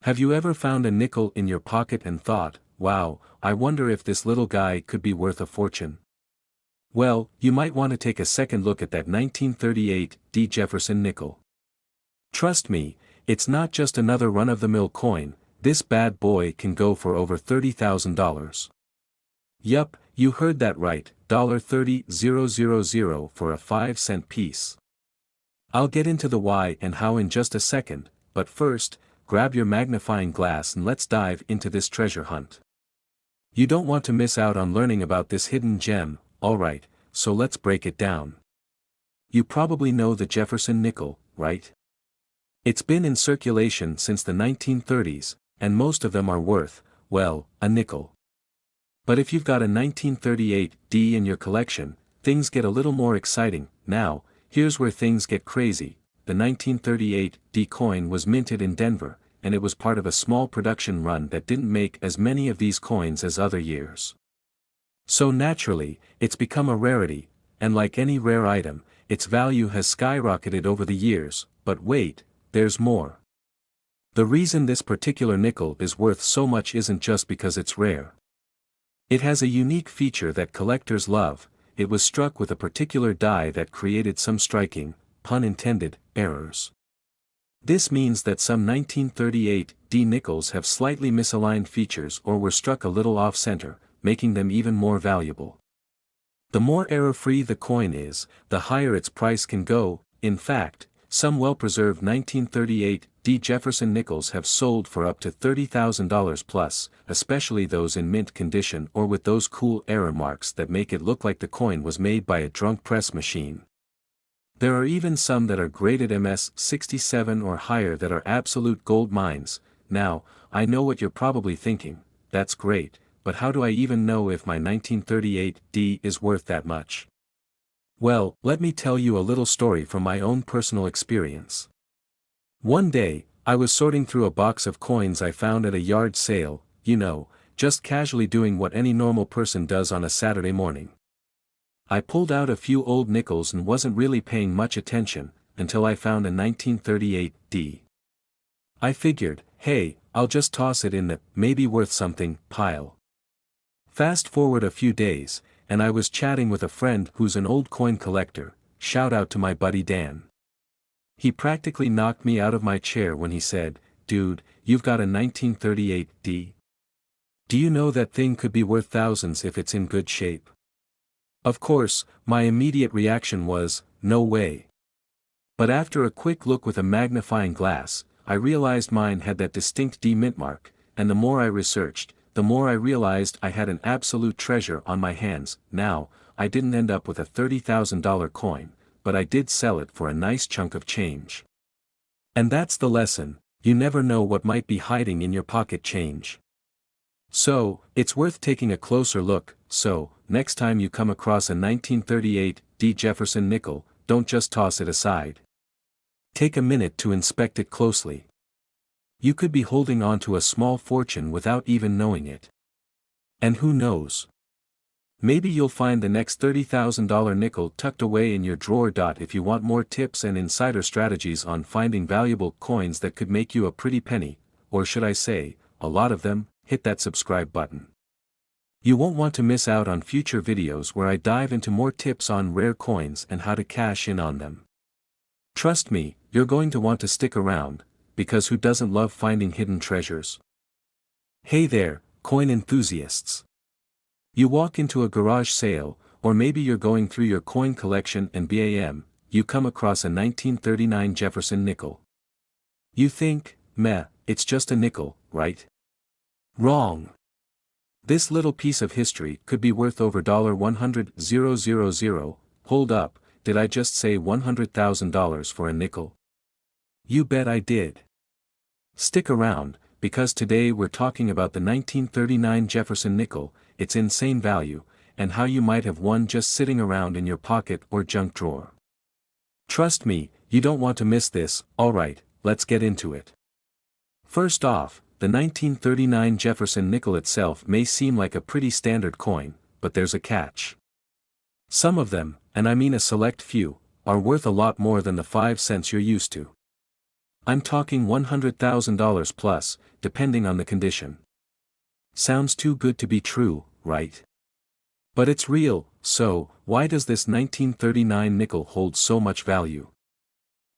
Have you ever found a nickel in your pocket and thought, wow, I wonder if this little guy could be worth a fortune? Well, you might want to take a second look at that 1938 D Jefferson nickel. Trust me, it's not just another run-of-the-mill coin, this bad boy can go for over $30,000. Yup, you heard that right, $30,000 for a 5-cent piece. I'll get into the why and how in just a second, but first, grab your magnifying glass and let's dive into this treasure hunt. You don't want to miss out on learning about this hidden gem, alright, so let's break it down. You probably know the Jefferson nickel, right? It's been in circulation since the 1930s, and most of them are worth, well, a nickel. But if you've got a 1938 D in your collection, things get a little more exciting. Now, here's where things get crazy. The 1938 D coin was minted in Denver, and it was part of a small production run that didn't make as many of these coins as other years. So naturally, it's become a rarity, and like any rare item, its value has skyrocketed over the years. But wait, there's more. The reason this particular nickel is worth so much isn't just because it's rare. It has a unique feature that collectors love. It was struck with a particular die that created some striking, pun intended, errors. This means that some 1938 D nickels have slightly misaligned features or were struck a little off-center, making them even more valuable. The more error-free the coin is, the higher its price can go. In fact, some well-preserved 1938 D Jefferson Nickels have sold for up to $30,000 plus, especially those in mint condition or with those cool error marks that make it look like the coin was made by a drunk press machine. There are even some that are graded MS-67 or higher that are absolute gold mines. Now, I know what you're probably thinking, that's great, but how do I even know if my 1938 D is worth that much? Well, let me tell you a little story from my own personal experience. One day, I was sorting through a box of coins I found at a yard sale, just casually doing what any normal person does on a Saturday morning. I pulled out a few old nickels and wasn't really paying much attention, until I found a 1938 D. I figured, hey, I'll just toss it in the maybe worth something pile. Fast forward a few days, and I was chatting with a friend who's an old coin collector. Shout out to my buddy Dan. He practically knocked me out of my chair when he said, dude, you've got a 1938 D. Do you know that thing could be worth thousands if it's in good shape? Of course, my immediate reaction was, no way. But after a quick look with a magnifying glass, I realized mine had that distinct D mint mark, and the more I researched, the more I realized I had an absolute treasure on my hands. Now, I didn't end up with a $30,000 coin, but I did sell it for a nice chunk of change. And that's the lesson, you never know what might be hiding in your pocket change. So, it's worth taking a closer look. So, next time you come across a 1938 D Jefferson nickel, don't just toss it aside. Take a minute to inspect it closely. You could be holding on to a small fortune without even knowing it. And who knows? Maybe you'll find the next $30,000 nickel tucked away in your drawer. If you want more tips and insider strategies on finding valuable coins that could make you a pretty penny, or should I say, a lot of them, hit that subscribe button. You won't want to miss out on future videos where I dive into more tips on rare coins and how to cash in on them. Trust me, you're going to want to stick around, because who doesn't love finding hidden treasures? Hey there, coin enthusiasts. You walk into a garage sale, or maybe you're going through your coin collection and bam, you come across a 1939 Jefferson nickel. You think, meh, it's just a nickel, right? Wrong. This little piece of history could be worth over $100,000. Hold up, did I just say $100,000 for a nickel? You bet I did. Stick around, because today we're talking about the 1939 Jefferson nickel, its insane value, and how you might have one just sitting around in your pocket or junk drawer. Trust me, you don't want to miss this. Alright, let's get into it. First off, the 1939 Jefferson nickel itself may seem like a pretty standard coin, but there's a catch. Some of them, and I mean a select few, are worth a lot more than the 5 cents you're used to. I'm talking $100,000 plus, depending on the condition. Sounds too good to be true, right? But it's real, so why does this 1939 nickel hold so much value?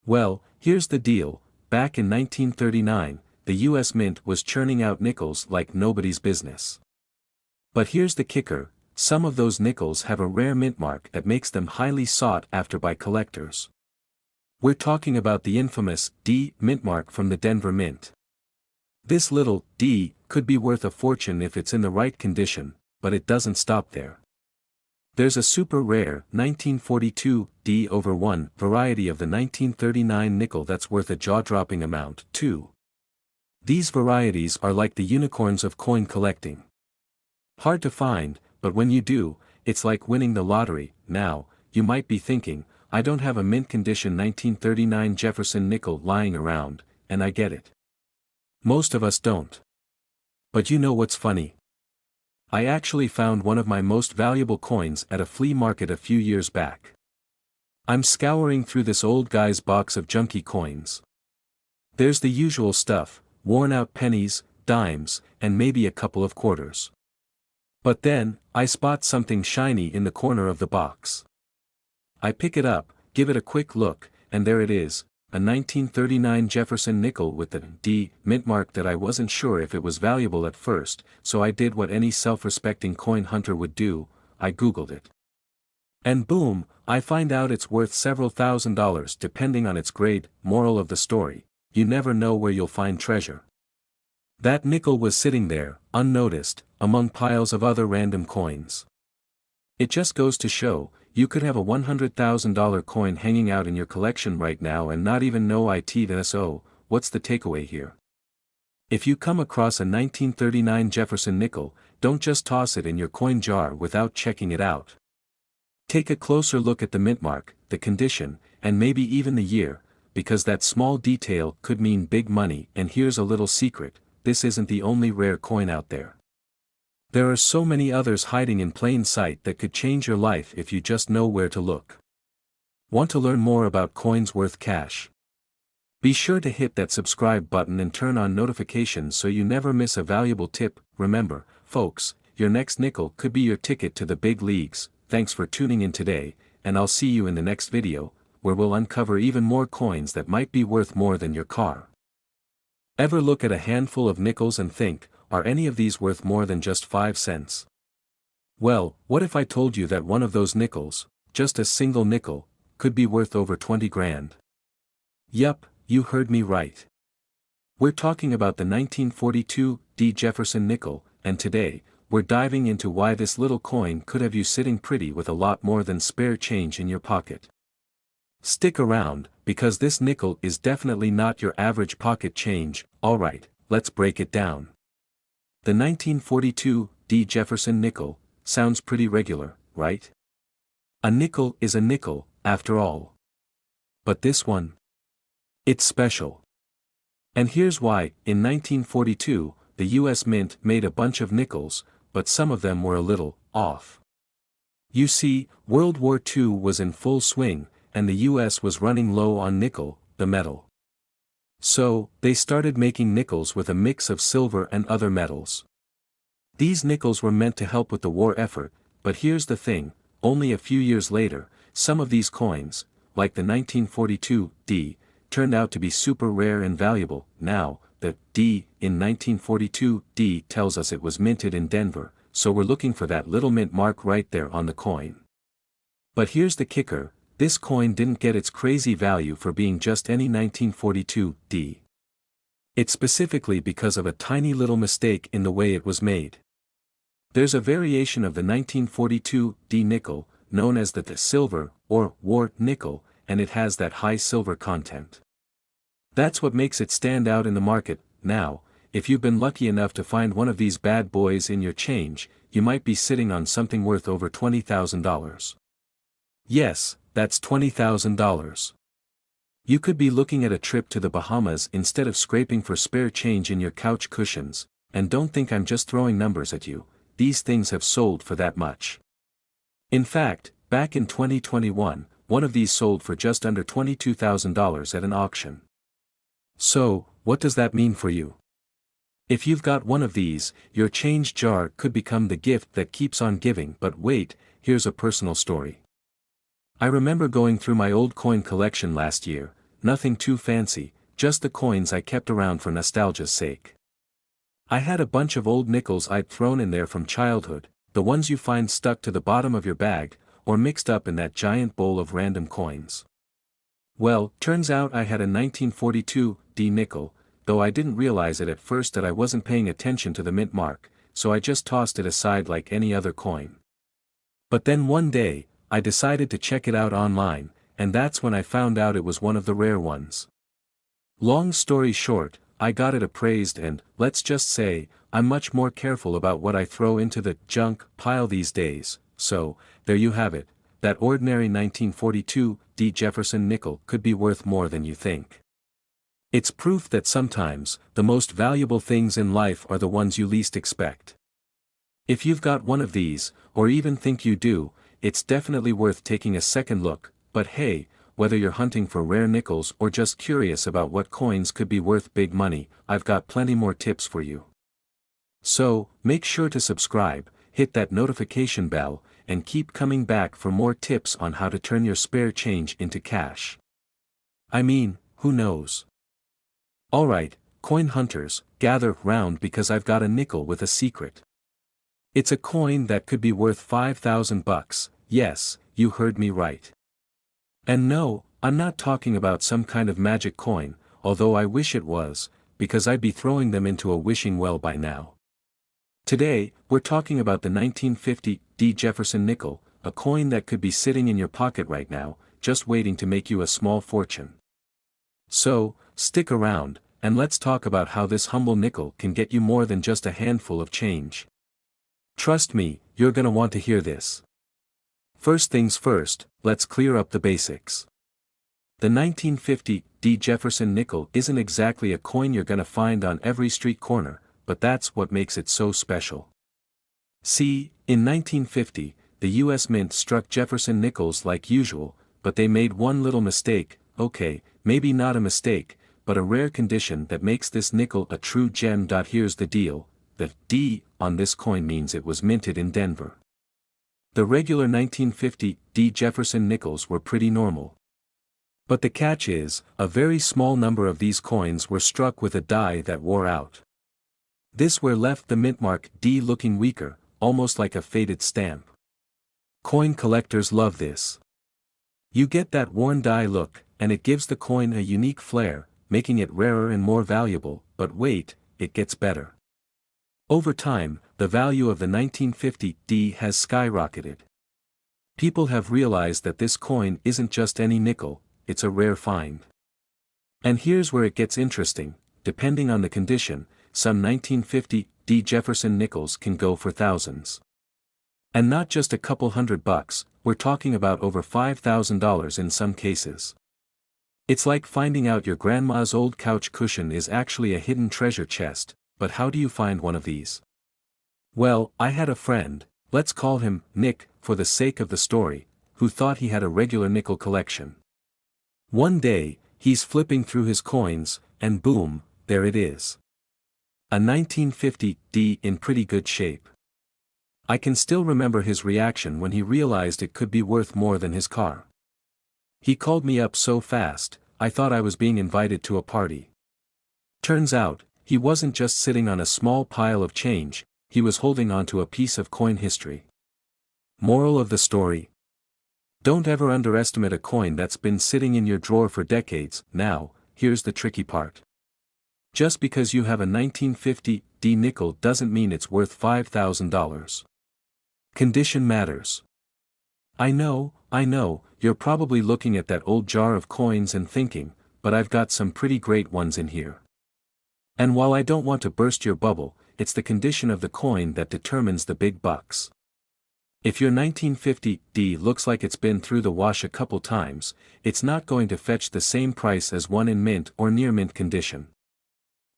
Well, here's the deal. Back in 1939, the US Mint was churning out nickels like nobody's business. But here's the kicker, some of those nickels have a rare mint mark that makes them highly sought after by collectors. We're talking about the infamous D mint mark from the Denver Mint. This little D could be worth a fortune if it's in the right condition, but it doesn't stop there. There's a super rare 1942 D/1 variety of the 1939 nickel that's worth a jaw-dropping amount, too. These varieties are like the unicorns of coin collecting. Hard to find, but when you do, it's like winning the lottery. Now, you might be thinking, I don't have a mint condition 1939 Jefferson nickel lying around, and I get it. Most of us don't. But you know what's funny? I actually found one of my most valuable coins at a flea market a few years back. I'm scouring through this old guy's box of junky coins. There's the usual stuff, worn-out pennies, dimes, and maybe a couple of quarters. But then, I spot something shiny in the corner of the box. I pick it up, give it a quick look, and there it is, a 1939 Jefferson nickel with the D mint mark that I wasn't sure if it was valuable at first, so I did what any self-respecting coin hunter would do, I Googled it. And boom, I find out it's worth several $1,000s depending on its grade. Moral of the story, you never know where you'll find treasure. That nickel was sitting there, unnoticed, among piles of other random coins. It just goes to show, you could have a $100,000 coin hanging out in your collection right now and not even know it. So, what's the takeaway here? If you come across a 1939 Jefferson nickel, don't just toss it in your coin jar without checking it out. Take a closer look at the mint mark, the condition, and maybe even the year, because that small detail could mean big money. And here's a little secret, this isn't the only rare coin out there. There are so many others hiding in plain sight that could change your life if you just know where to look. Want to learn more about coins worth cash? Be sure to hit that subscribe button and turn on notifications so you never miss a valuable tip. Remember, folks, your next nickel could be your ticket to the big leagues. Thanks for tuning in today, and I'll see you in the next video, where we'll uncover even more coins that might be worth more than your car. Ever look at a handful of nickels and think, are any of these worth more than just 5 cents? Well, what if I told you that one of those nickels, just a single nickel, could be worth over 20 grand? Yup, you heard me right. We're talking about the 1942 D Jefferson Nickel, and today, we're diving into why this little coin could have you sitting pretty with a lot more than spare change in your pocket. Stick around, because this nickel is definitely not your average pocket change. Alright, let's break it down. The 1942 D Jefferson Nickel sounds pretty regular, right? A nickel is a nickel, after all. But this one? It's special. And here's why. In 1942, the US Mint made a bunch of nickels, but some of them were a little off. You see, World War II was in full swing, and the US was running low on nickel, the metal. So, they started making nickels with a mix of silver and other metals. These nickels were meant to help with the war effort, but here's the thing, only a few years later, some of these coins, like the 1942 D, turned out to be super rare and valuable. Now, the D in 1942 D tells us it was minted in Denver, so we're looking for that little mint mark right there on the coin. But here's the kicker, this coin didn't get its crazy value for being just any 1942 D. It's specifically because of a tiny little mistake in the way it was made. There's a variation of the 1942 D nickel, known as the silver, or war nickel, and it has that high silver content. That's what makes it stand out in the market. Now, if you've been lucky enough to find one of these bad boys in your change, you might be sitting on something worth over $20,000. Yes, that's $20,000. You could be looking at a trip to the Bahamas instead of scraping for spare change in your couch cushions, and don't think I'm just throwing numbers at you, these things have sold for that much. In fact, back in 2021, one of these sold for just under $22,000 at an auction. So, what does that mean for you? If you've got one of these, your change jar could become the gift that keeps on giving. But wait, here's a personal story. I remember going through my old coin collection last year, nothing too fancy, just the coins I kept around for nostalgia's sake. I had a bunch of old nickels I'd thrown in there from childhood, the ones you find stuck to the bottom of your bag, or mixed up in that giant bowl of random coins. Well, turns out I had a 1942 D nickel, though I didn't realize it at first that I wasn't paying attention to the mint mark, so I just tossed it aside like any other coin. But then one day, I decided to check it out online, and that's when I found out it was one of the rare ones. Long story short, I got it appraised and, let's just say, I'm much more careful about what I throw into the junk pile these days. So, there you have it, that ordinary 1942 D Jefferson nickel could be worth more than you think. It's proof that sometimes, the most valuable things in life are the ones you least expect. If you've got one of these, or even think you do, it's definitely worth taking a second look. But hey, whether you're hunting for rare nickels or just curious about what coins could be worth big money, I've got plenty more tips for you. So, make sure to subscribe, hit that notification bell, and keep coming back for more tips on how to turn your spare change into cash. I mean, who knows? Alright, coin hunters, gather round because I've got a nickel with a secret. It's a coin that could be worth $5,000, yes, you heard me right. And no, I'm not talking about some kind of magic coin, although I wish it was, because I'd be throwing them into a wishing well by now. Today, we're talking about the 1950 D Jefferson Nickel, a coin that could be sitting in your pocket right now, just waiting to make you a small fortune. So, stick around, and let's talk about how this humble nickel can get you more than just a handful of change. Trust me, you're gonna want to hear this. First things first, let's clear up the basics. The 1950 D Jefferson Nickel isn't exactly a coin you're gonna find on every street corner, but that's what makes it so special. See, in 1950, the US Mint struck Jefferson Nickels like usual, but they made one little mistake. Okay, maybe not a mistake, but a rare condition that makes this nickel a true gem. Here's the deal, the D on this coin means it was minted in Denver. The regular 1950 D Jefferson Nickels were pretty normal. But the catch is, a very small number of these coins were struck with a die that wore out. This where left the mint mark D looking weaker, almost like a faded stamp. Coin collectors love this. You get that worn die look, and it gives the coin a unique flair, making it rarer and more valuable. But wait, it gets better. Over time, the value of the 1950 D has skyrocketed. People have realized that this coin isn't just any nickel, it's a rare find. And here's where it gets interesting, depending on the condition, some 1950 D Jefferson Nickels can go for thousands. And not just a couple $100, we're talking about over $5,000 in some cases. It's like finding out your grandma's old couch cushion is actually a hidden treasure chest. But how do you find one of these? Well, I had a friend, let's call him Nick for the sake of the story, who thought he had a regular nickel collection. One day, he's flipping through his coins, and boom, there it is. A 1950 D in pretty good shape. I can still remember his reaction when he realized it could be worth more than his car. He called me up so fast, I thought I was being invited to a party. Turns out, he wasn't just sitting on a small pile of change, he was holding onto a piece of coin history. Moral of the story: don't ever underestimate a coin that's been sitting in your drawer for decades. Now, here's the tricky part. Just because you have a 1950 D nickel doesn't mean it's worth $5,000. Condition matters. I know, you're probably looking at that old jar of coins and thinking, but I've got some pretty great ones in here. And while I don't want to burst your bubble, it's the condition of the coin that determines the big bucks. If your 1950 D looks like it's been through the wash a couple times, it's not going to fetch the same price as one in mint or near mint condition.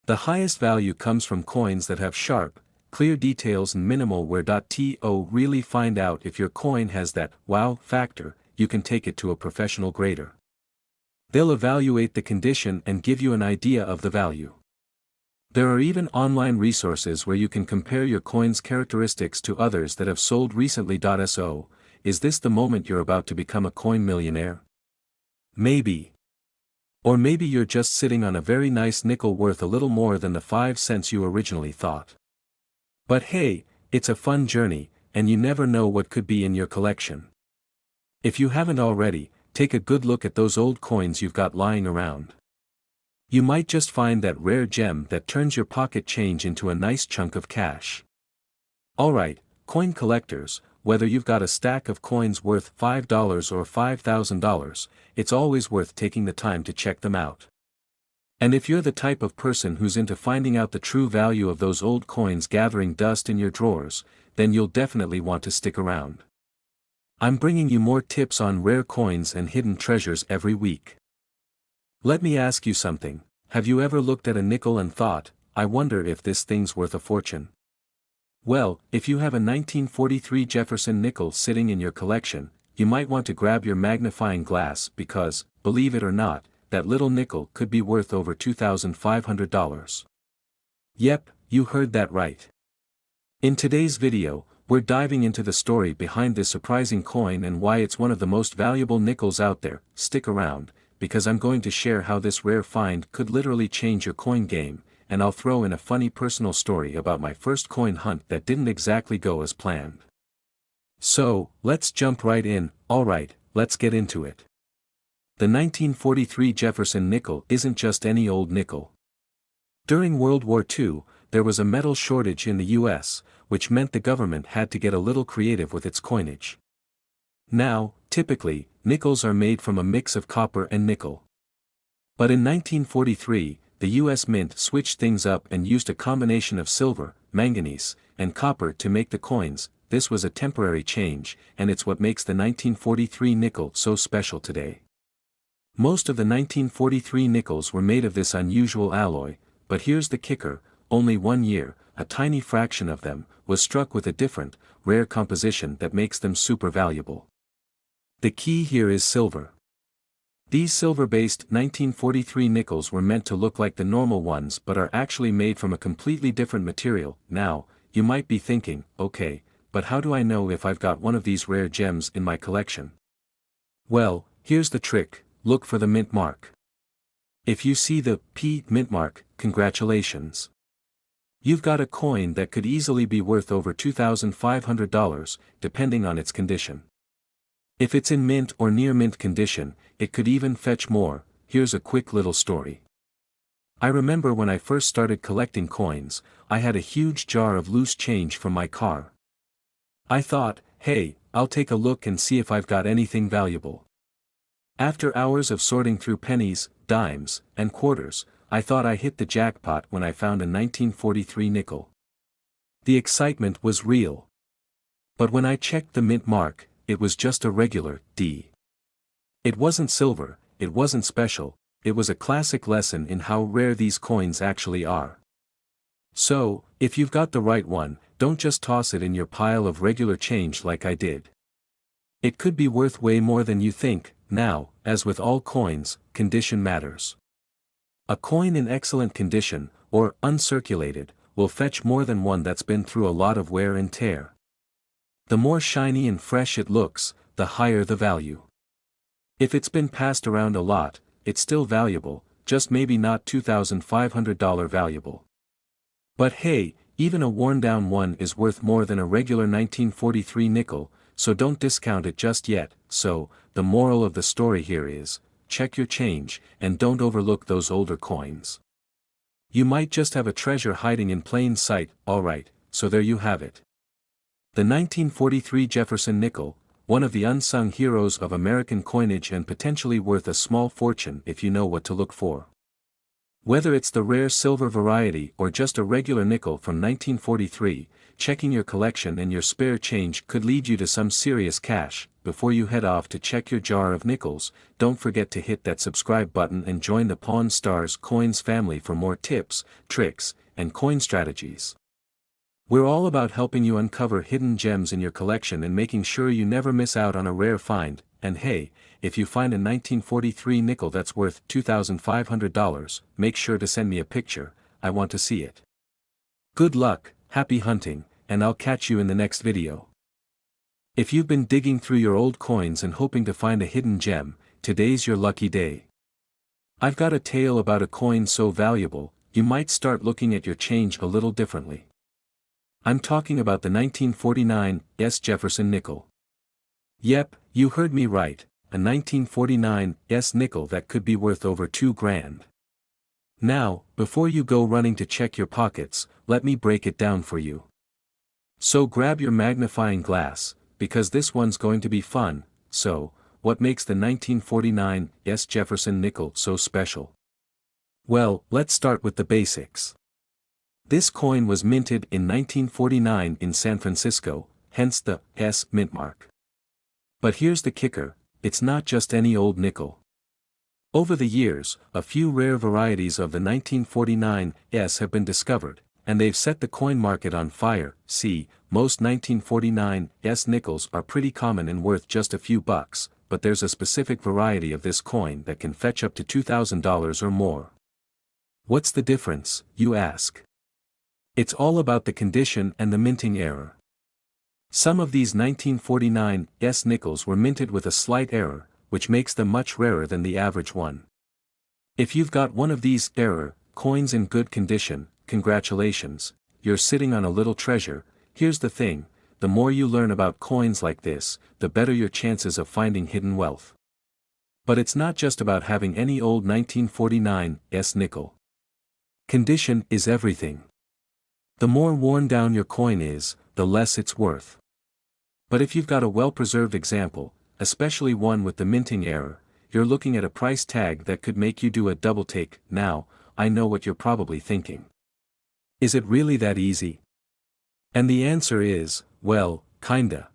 The highest value comes from coins that have sharp, clear details and minimal wear. To really find out if your coin has that wow factor, you can take it to a professional grader. They'll evaluate the condition and give you an idea of the value. There are even online resources where you can compare your coin's characteristics to others that have sold recently. So, is this the moment you're about to become a coin millionaire? Maybe. Or maybe you're just sitting on a very nice nickel worth a little more than the 5 cents you originally thought. But hey, it's a fun journey, and you never know what could be in your collection. If you haven't already, take a good look at those old coins you've got lying around. You might just find that rare gem that turns your pocket change into a nice chunk of cash. Alright, coin collectors, whether you've got a stack of coins worth $5 or $5,000, it's always worth taking the time to check them out. And if you're the type of person who's into finding out the true value of those old coins gathering dust in your drawers, then you'll definitely want to stick around. I'm bringing you more tips on rare coins and hidden treasures every week. Let me ask you something, have you ever looked at a nickel and thought, I wonder if this thing's worth a fortune? Well, if you have a 1943 Jefferson Nickel sitting in your collection, you might want to grab your magnifying glass because, believe it or not, that little nickel could be worth over $2,500. Yep, you heard that right. In today's video, we're diving into the story behind this surprising coin and why it's one of the most valuable nickels out there. Stick around, because I'm going to share how this rare find could literally change your coin game, and I'll throw in a funny personal story about my first coin hunt that didn't exactly go as planned. So, let's jump right in. Alright, let's get into it. The 1943 Jefferson Nickel isn't just any old nickel. During World War II, there was a metal shortage in the US, which meant the government had to get a little creative with its coinage. Now, typically, nickels are made from a mix of copper and nickel. But in 1943, the US Mint switched things up and used a combination of silver, manganese, and copper to make the coins. This was a temporary change, and it's what makes the 1943 nickel so special today. Most of the 1943 nickels were made of this unusual alloy, but here's the kicker, only 1 year, a tiny fraction of them, was struck with a different, rare composition that makes them super valuable. The key here is silver. These silver-based 1943 nickels were meant to look like the normal ones but are actually made from a completely different material. Now, you might be thinking, okay, but how do I know if I've got one of these rare gems in my collection? Well, here's the trick, look for the mint mark. If you see the P mint mark, congratulations. You've got a coin that could easily be worth over $2,500, depending on its condition. If it's in mint or near mint condition, it could even fetch more. Here's a quick little story. I remember when I first started collecting coins, I had a huge jar of loose change from my car. I thought, hey, I'll take a look and see if I've got anything valuable. After hours of sorting through pennies, dimes, and quarters, I thought I hit the jackpot when I found a 1943 nickel. The excitement was real. But when I checked the mint mark, it was just a regular D. It wasn't silver, it wasn't special, it was a classic lesson in how rare these coins actually are. So, if you've got the right one, don't just toss it in your pile of regular change like I did. It could be worth way more than you think. Now, as with all coins, condition matters. A coin in excellent condition, or uncirculated, will fetch more than one that's been through a lot of wear and tear. The more shiny and fresh it looks, the higher the value. If it's been passed around a lot, it's still valuable, just maybe not $2,500 valuable. But hey, even a worn-down one is worth more than a regular 1943 nickel, so don't discount it just yet. So, the moral of the story here is, check your change, and don't overlook those older coins. You might just have a treasure hiding in plain sight. Alright, so there you have it. The 1943 Jefferson Nickel, one of the unsung heroes of American coinage and potentially worth a small fortune if you know what to look for. Whether it's the rare silver variety or just a regular nickel from 1943, checking your collection and your spare change could lead you to some serious cash. Before you head off to check your jar of nickels, don't forget to hit that subscribe button and join the Pawn Stars Coins family for more tips, tricks, and coin strategies. We're all about helping you uncover hidden gems in your collection and making sure you never miss out on a rare find. and hey, if you find a 1943 nickel that's worth $2,500, make sure to send me a picture, I want to see it. Good luck, happy hunting, and I'll catch you in the next video. If you've been digging through your old coins and hoping to find a hidden gem, today's your lucky day. I've got a tale about a coin so valuable, you might start looking at your change a little differently. I'm talking about the 1949 Jefferson Nickel. Yep, you heard me right, a 1949 nickel that could be worth over $2,000. Now, before you go running to check your pockets, let me break it down for you. So grab your magnifying glass, because this one's going to be fun. So, what makes the 1949 Jefferson Nickel so special? Well, let's start with the basics. This coin was minted in 1949 in San Francisco, hence the S mint mark. But here's the kicker, it's not just any old nickel. Over the years, a few rare varieties of the 1949 have been discovered, and they've set the coin market on fire. See, most 1949 nickels are pretty common and worth just a few bucks, but there's a specific variety of this coin that can fetch up to $2,000 or more. What's the difference, you ask? It's all about the condition and the minting error. Some of these 1949 nickels were minted with a slight error, which makes them much rarer than the average one. If you've got one of these error coins in good condition, congratulations, you're sitting on a little treasure. Here's the thing, the more you learn about coins like this, the better your chances of finding hidden wealth. But it's not just about having any old 1949 nickel. Condition is everything. The more worn down your coin is, the less it's worth. But if you've got a well-preserved example, especially one with the minting error, you're looking at a price tag that could make you do a double take. Now, I know what you're probably thinking. Is it really that easy? And the answer is, well, kinda.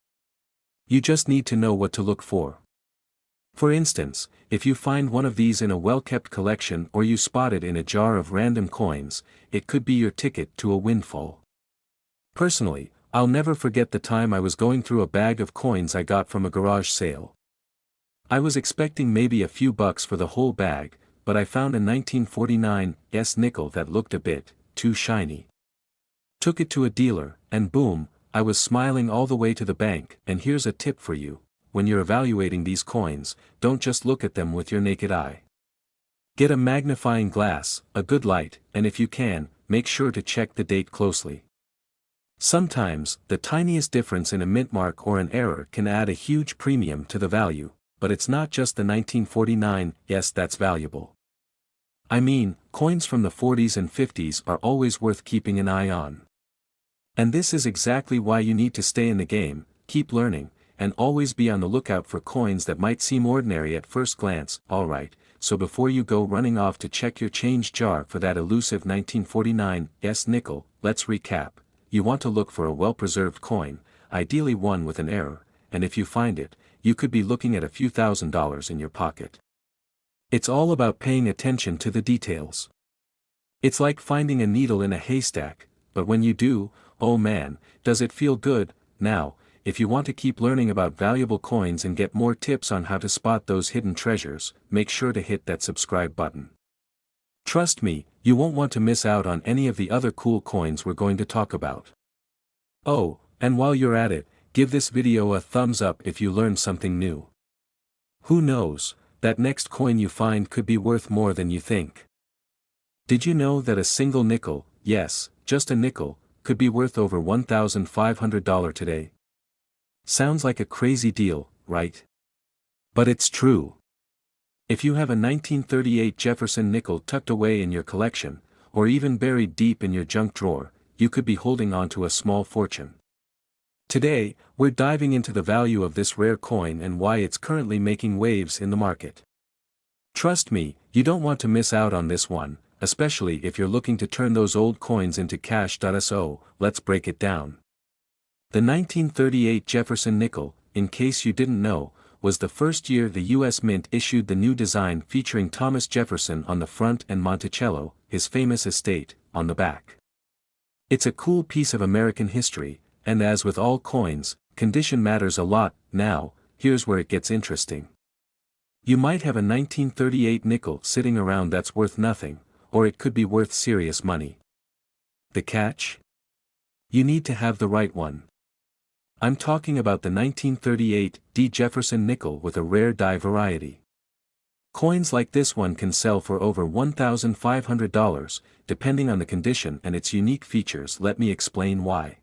You just need to know what to look for. For instance, if you find one of these in a well-kept collection or you spot it in a jar of random coins, it could be your ticket to a windfall. Personally, I'll never forget the time I was going through a bag of coins I got from a garage sale. I was expecting maybe a few bucks for the whole bag, but I found a 1949 nickel that looked a bit too shiny. Took it to a dealer, and boom, I was smiling all the way to the bank. And here's a tip for you, when you're evaluating these coins, don't just look at them with your naked eye. Get a magnifying glass, a good light, and if you can, make sure to check the date closely. Sometimes, the tiniest difference in a mint mark or an error can add a huge premium to the value, but it's not just the 1949 that's valuable. I mean, coins from the 40s and 50s are always worth keeping an eye on. And this is exactly why you need to stay in the game, keep learning, and always be on the lookout for coins that might seem ordinary at first glance. Alright, so before you go running off to check your change jar for that elusive 1949 nickel, let's recap. You want to look for a well-preserved coin, ideally one with an error, and if you find it, you could be looking at a few $1,000s in your pocket. It's all about paying attention to the details. It's like finding a needle in a haystack, but when you do, oh man, does it feel good. Now, if you want to keep learning about valuable coins and get more tips on how to spot those hidden treasures, make sure to hit that subscribe button. Trust me, you won't want to miss out on any of the other cool coins we're going to talk about. Oh, and while you're at it, give this video a thumbs up if you learned something new. Who knows, that next coin you find could be worth more than you think. Did you know that a single nickel, yes, just a nickel, could be worth over $1,500 today? Sounds like a crazy deal, right? But it's true. If you have a 1938 Jefferson nickel tucked away in your collection, or even buried deep in your junk drawer, you could be holding on to a small fortune. Today, we're diving into the value of this rare coin and why it's currently making waves in the market. Trust me, you don't want to miss out on this one, especially if you're looking to turn those old coins into cash. So, let's break it down. The 1938 Jefferson Nickel, in case you didn't know, was the first year the U.S. Mint issued the new design featuring Thomas Jefferson on the front and Monticello, his famous estate, on the back. It's a cool piece of American history, and as with all coins, condition matters a lot. Now, here's where it gets interesting. You might have a 1938 nickel sitting around that's worth nothing, or it could be worth serious money. The catch? You need to have the right one. I'm talking about the 1938 D Jefferson Nickel with a rare die variety. Coins like this one can sell for over $1,500, depending on the condition and its unique features. Let me explain why.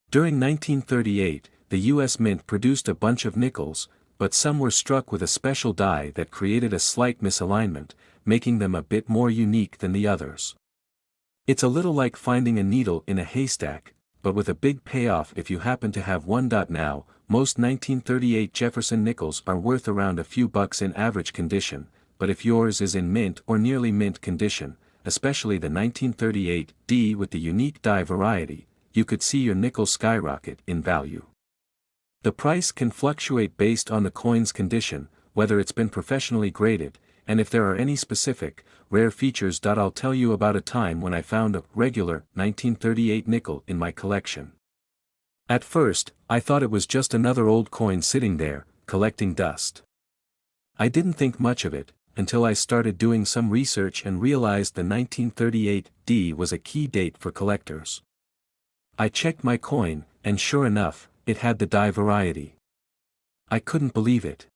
During 1938, the U.S. Mint produced a bunch of nickels, but some were struck with a special die that created a slight misalignment, making them a bit more unique than the others. It's a little like finding a needle in a haystack, but with a big payoff if you happen to have one. Now, most 1938 Jefferson Nickels are worth around a few bucks in average condition, but if yours is in mint or nearly mint condition, especially the 1938 D with the unique die variety, you could see your nickel skyrocket in value. The price can fluctuate based on the coin's condition, whether it's been professionally graded, and if there are any specific, rare features. I'll tell you about a time when I found a regular 1938 nickel in my collection. At first, I thought it was just another old coin sitting there, collecting dust. I didn't think much of it, until I started doing some research and realized the 1938 D was a key date for collectors. I checked my coin, and sure enough, it had the die variety. I couldn't believe it.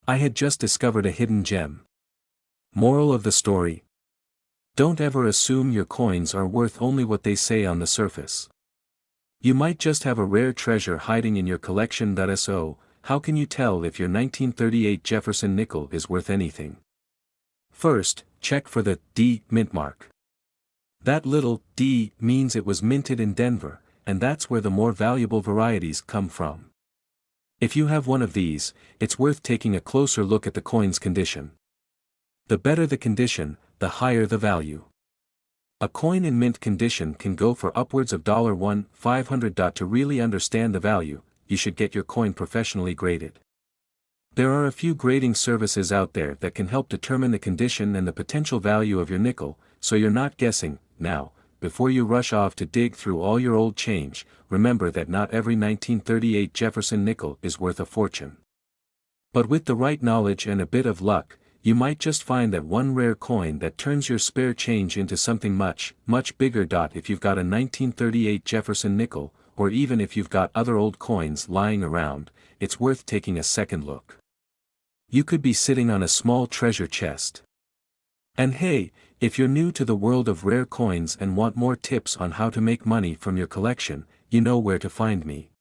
I had just discovered a hidden gem. Moral of the story: don't ever assume your coins are worth only what they say on the surface. You might just have a rare treasure hiding in your collection. So, how can you tell if your 1938 Jefferson Nickel is worth anything? First, check for the D mint mark. That little D means it was minted in Denver, and that's where the more valuable varieties come from. If you have one of these, it's worth taking a closer look at the coin's condition. The better the condition, the higher the value. A coin in mint condition can go for upwards of $1,500. To really understand the value, you should get your coin professionally graded. There are a few grading services out there that can help determine the condition and the potential value of your nickel, so you're not guessing. Now, before you rush off to dig through all your old change, remember that not every 1938 Jefferson Nickel is worth a fortune. But with the right knowledge and a bit of luck, you might just find that one rare coin that turns your spare change into something much, much bigger. If you've got a 1938 Jefferson Nickel, or even if you've got other old coins lying around, it's worth taking a second look. You could be sitting on a small treasure chest. And hey, if you're new to the world of rare coins and want more tips on how to make money from your collection, you know where to find me.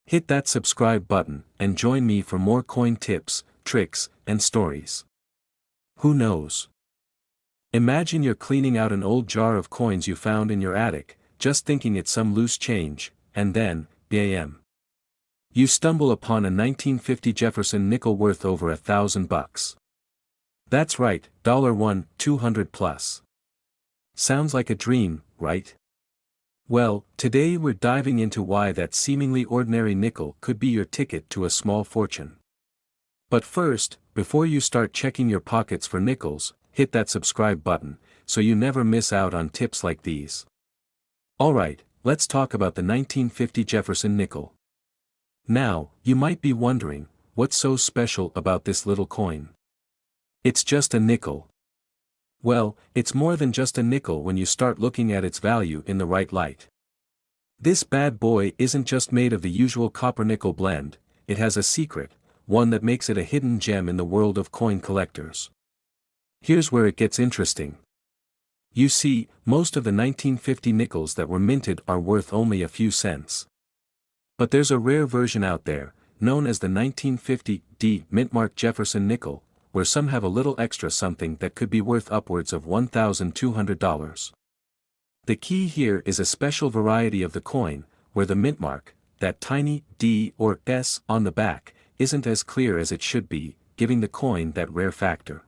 Hit that subscribe button and join me for more coin tips, tricks, and stories. Who knows? Imagine you're cleaning out an old jar of coins you found in your attic, just thinking it's some loose change, and then, bam! You stumble upon a 1950 Jefferson Nickel worth over $1,000. That's right, $200 plus. Sounds like a dream, right? Well, today we're diving into why that seemingly ordinary nickel could be your ticket to a small fortune. But first, before you start checking your pockets for nickels, hit that subscribe button, so you never miss out on tips like these. Alright, let's talk about the 1950 Jefferson Nickel. Now, you might be wondering, what's so special about this little coin? It's just a nickel. Well, it's more than just a nickel when you start looking at its value in the right light. This bad boy isn't just made of the usual copper-nickel blend, it has a secret, one that makes it a hidden gem in the world of coin collectors. Here's where it gets interesting. You see, most of the 1950 nickels that were minted are worth only a few cents. But there's a rare version out there, known as the 1950 D Mintmark Jefferson Nickel, where some have a little extra something that could be worth upwards of $1,200. The key here is a special variety of the coin, where the mintmark, that tiny D or S on the back, isn't as clear as it should be, giving the coin that rare factor.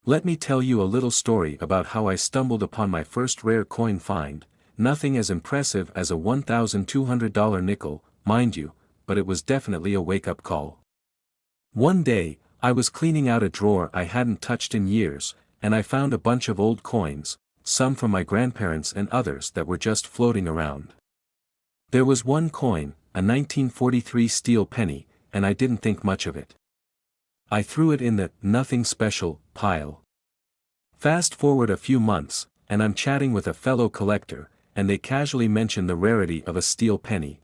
Let me tell you a little story about how I stumbled upon my first rare coin find, nothing as impressive as a $1,200 nickel, mind you, but it was definitely a wake-up call. One day, I was cleaning out a drawer I hadn't touched in years, and I found a bunch of old coins, some from my grandparents and others that were just floating around. There was one coin, a 1943 steel penny, and I didn't think much of it. I threw it in the nothing special pile. Fast forward a few months, and I'm chatting with a fellow collector, and they casually mention the rarity of a steel penny.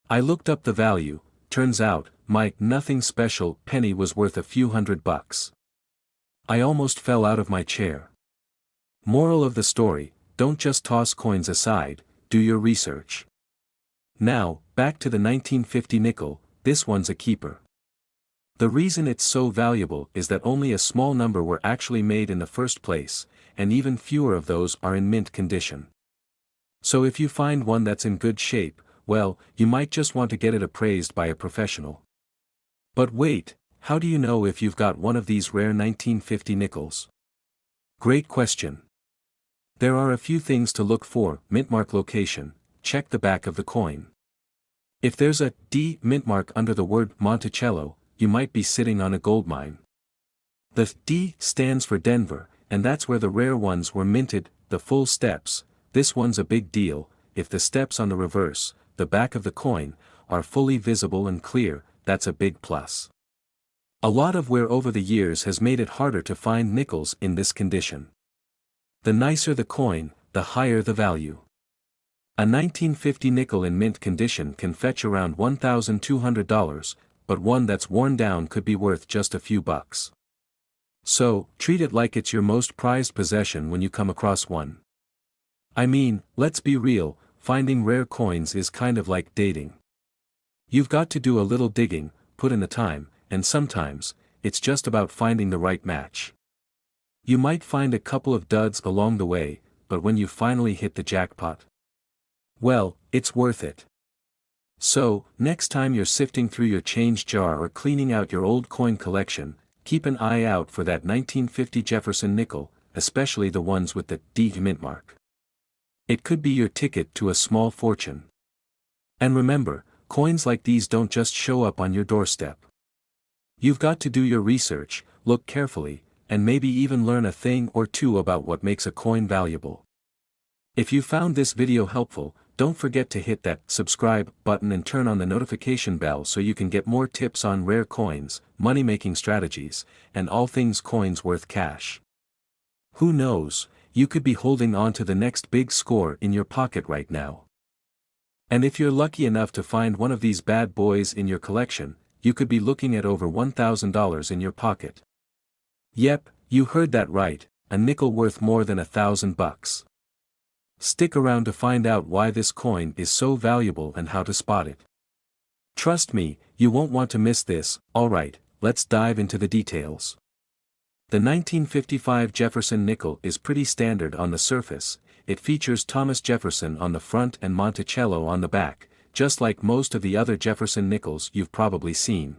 I looked up the value. Turns out, my nothing special penny was worth a few $100. I almost fell out of my chair. Moral of the story, don't just toss coins aside, do your research. Now, back to the 1950 nickel, this one's a keeper. The reason it's so valuable is that only a small number were actually made in the first place, and even fewer of those are in mint condition. So if you find one that's in good shape, well, you might just want to get it appraised by a professional. But wait, how do you know if you've got one of these rare 1950 nickels? Great question. There are a few things to look for: mintmark location, check the back of the coin. If there's a D mintmark under the word Monticello, you might be sitting on a goldmine. The D stands for Denver, and that's where the rare ones were minted. The full steps, this one's a big deal. If the steps on the reverse, the back of the coin, are fully visible and clear, that's a big plus. A lot of wear over the years has made it harder to find nickels in this condition. The nicer the coin, the higher the value. A 1950 nickel in mint condition can fetch around $1,200, but one that's worn down could be worth just a few bucks. So, treat it like it's your most prized possession when you come across one. I mean, let's be real, finding rare coins is kind of like dating. You've got to do a little digging, put in the time, and sometimes, it's just about finding the right match. You might find a couple of duds along the way, but when you finally hit the jackpot, well, it's worth it. So, next time you're sifting through your change jar or cleaning out your old coin collection, keep an eye out for that 1950 Jefferson nickel, especially the ones with the D mintmark. It could be your ticket to a small fortune. And remember, coins like these don't just show up on your doorstep. You've got to do your research, look carefully, and maybe even learn a thing or two about what makes a coin valuable. If you found this video helpful, don't forget to hit that subscribe button and turn on the notification bell so you can get more tips on rare coins, money-making strategies, and all things coins worth cash. Who knows, you could be holding on to the next big score in your pocket right now. And if you're lucky enough to find one of these bad boys in your collection, you could be looking at over $1,000 in your pocket. Yep, you heard that right, a nickel worth more than $1,000. Stick around to find out why this coin is so valuable and how to spot it. Trust me, you won't want to miss this. Alright, let's dive into the details. The 1955 Jefferson Nickel is pretty standard on the surface. It features Thomas Jefferson on the front and Monticello on the back, just like most of the other Jefferson Nickels you've probably seen.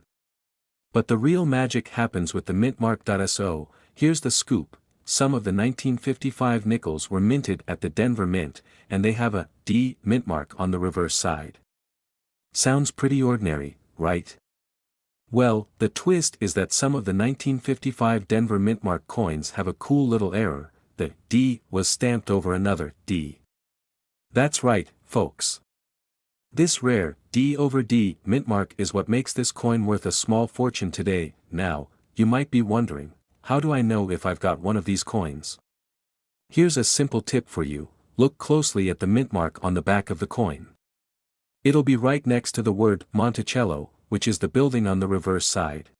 But the real magic happens with the mintmark.so. Here's the scoop: some of the 1955 nickels were minted at the Denver Mint, and they have a D mintmark on the reverse side. Sounds pretty ordinary, right? Well, the twist is that some of the 1955 Denver mintmark coins have a cool little error: the D was stamped over another D. That's right, folks. This rare D over D mintmark is what makes this coin worth a small fortune today. Now, you might be wondering, how do I know if I've got one of these coins? Here's a simple tip for you: look closely at the mintmark on the back of the coin. It'll be right next to the word Monticello, which is the building on the reverse side.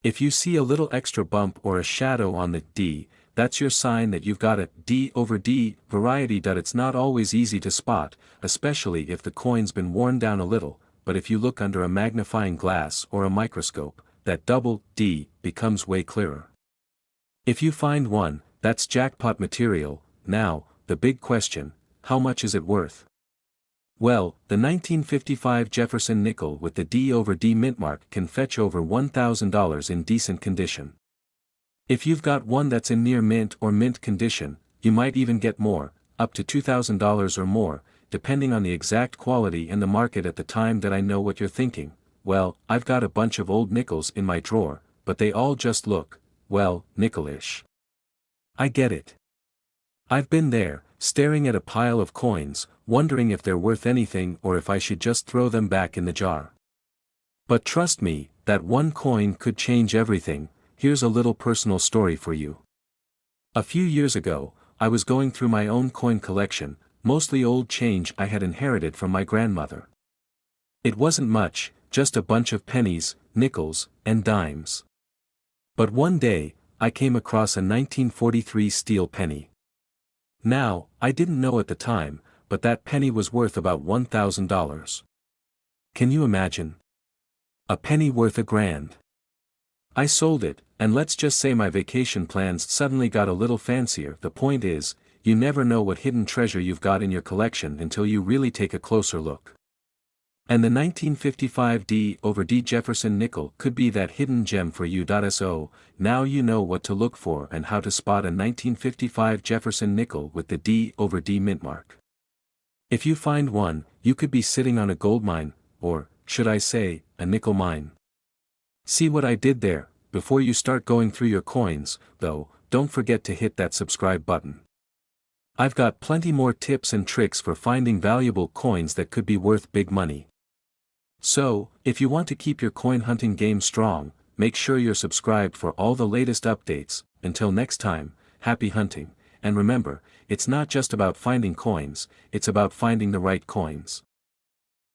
If you see a little extra bump or a shadow on the D, that's your sign that you've got a D over D variety. It's not always easy to spot, especially if the coin's been worn down a little, but if you look under a magnifying glass or a microscope, that double D becomes way clearer. If you find one, that's jackpot material. Now, the big question: how much is it worth? Well, the 1955 Jefferson Nickel with the D over D mintmark can fetch over $1,000 in decent condition. If you've got one that's in near mint or mint condition, you might even get more, up to $2,000 or more, depending on the exact quality and the market at the time. That I know what you're thinking: well, I've got a bunch of old nickels in my drawer, but they all just look, well, nickelish. I get it. I've been there, staring at a pile of coins, wondering if they're worth anything or if I should just throw them back in the jar. But trust me, that one coin could change everything. Here's a little personal story for you. A few years ago, I was going through my own coin collection, mostly old change I had inherited from my grandmother. It wasn't much, just a bunch of pennies, nickels, and dimes. But one day, I came across a 1943 steel penny. Now, I didn't know at the time, but that penny was worth about $1,000. Can you imagine? A penny worth $1,000. I sold it, and let's just say my vacation plans suddenly got a little fancier. The point is, you never know what hidden treasure you've got in your collection until you really take a closer look. And the 1955 D Jefferson Nickel could be that hidden gem for you. So, now you know what to look for and how to spot a 1955 Jefferson Nickel with the D mint mark. If you find one, you could be sitting on a gold mine, or, should I say, a nickel mine. See what I did there? Before you start going through your coins, though, don't forget to hit that subscribe button. I've got plenty more tips and tricks for finding valuable coins that could be worth big money. So, if you want to keep your coin hunting game strong, make sure you're subscribed for all the latest updates. Until next time, happy hunting, and remember, it's not just about finding coins, it's about finding the right coins.